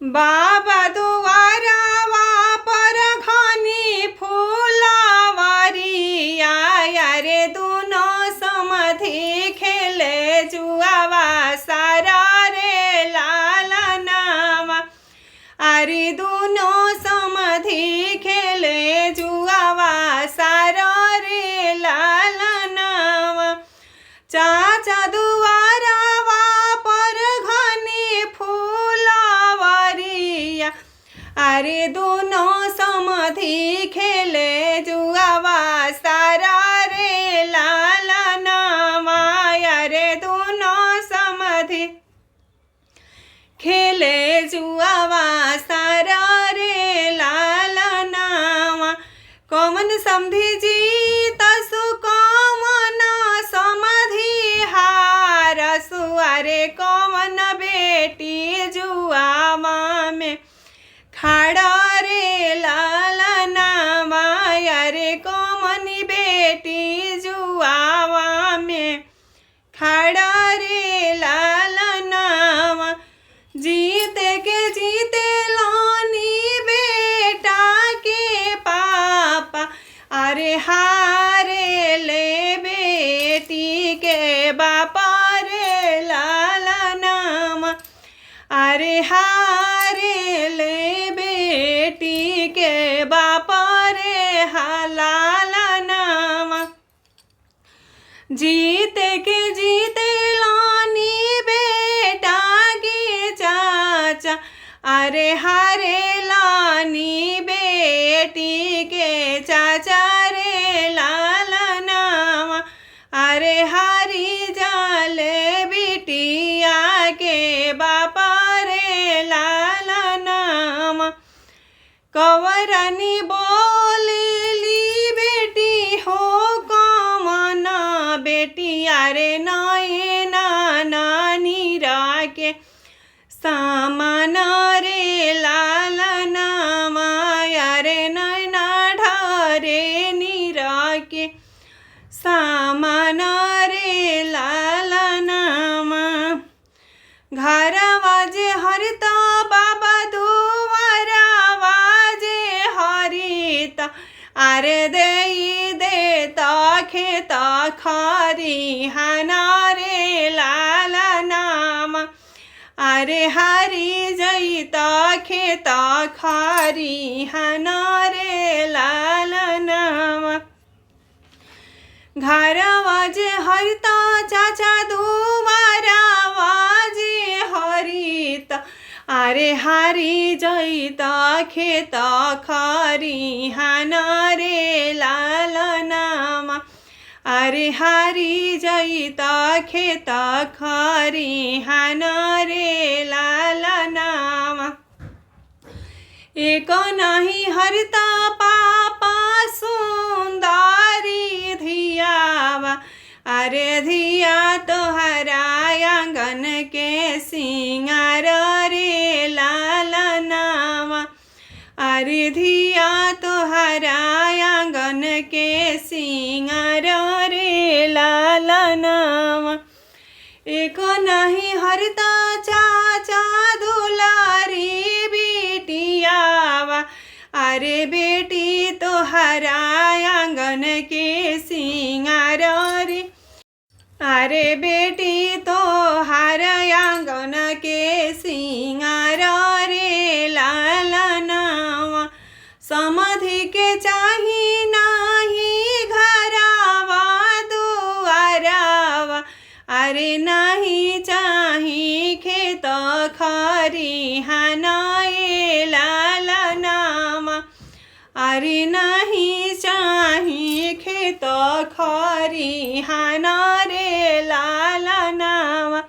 बाबा दुआरावा पर घनी फूलवरिया रे दुनो समधि खेले जुआवा सारा रे लालनावा। अरे दुनो समधि खेले जुआवा सारा रे लालनावा। चाचा दुआरावा पर घनी फूलवरिया अरे दोनों समधि खेले जुआवा सारा रे लालनावा। अरे दोनों समधि खेले जुआवा सारा रे लालनावा। कौन समधि जीत सु कौन समधि हारसु। अरे कौन बेटी जुआवा में खड़ा रे लालनावा। अरे कौन बेटी जुआवा में खड़ा रे लालनावा। जीते के जीते लानी बेटा के पापा अरे हारे ले बेटी के बापा रे लालनावा। अरे हारे ले बेटी के बापा रे लालनावा। जीते के जीते लानी बेटा के चाचा अरे हारे लानी बेटी के चाचा रे लालनावा। अरे हारी जाले बिटिया के बापा रे लालनावा। कवरनी बोलेली बेटी हो कौन बेटी अरे नयना नानी राके सामान रे लालनावा। अरे नैना ढारे निराके सामान रे लालनावा। घर वाजे हरिता बाबा दुआरा वाजे हरिता अरे देई देता खेता खारी हाना रे लालनावा। अरे हरी जईता खेता खारी हाना रे लालनावा। घर वाजे हरिता चाचा दुआरा वाजे हरिता अरे हरी जईता खेता खारी हाना रे लालनावा। अरे हरी जईता खेता खारी हाना रे लालनावा। एक नहीं हरिता पापा सुंदरी धियावा। अरे धिया तोहरा आंगन के सिंगार रे लालनावा। अरे धिया तोहरा आंगन के सिंगार रे लालनावा। एक नहीं हरिता चाचा दुलारी बिटियावा। अरे बेटी तोहरा आंगन के सिंगार रे अरे बेटी तोहर आंगन के सिंगार रे लालनावा। समधि के चाही नाही घरावा दुआरावा। अरे नहीं चाही खेत खारी हाना ये लालनावा। अरे नहीं चाही खेत खारी हाना रे लालनावा।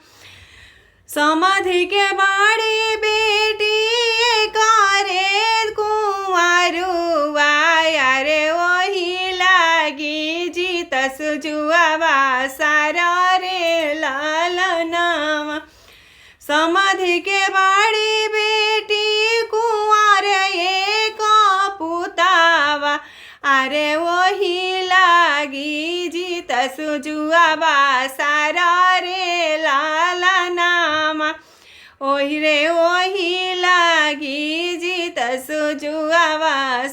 समधि के बाड़ी बेटी करे कुंवारुआ। अरे वही लागी जीतस जुआवा सारा रे लालनावा। समधि के बाड़ी बेटी कुंवर एक पुतावा। अरे वही लागी जीतस जुआवा सारा रे लालनावा। ओहि रे ओहि लागी સુજુઆવા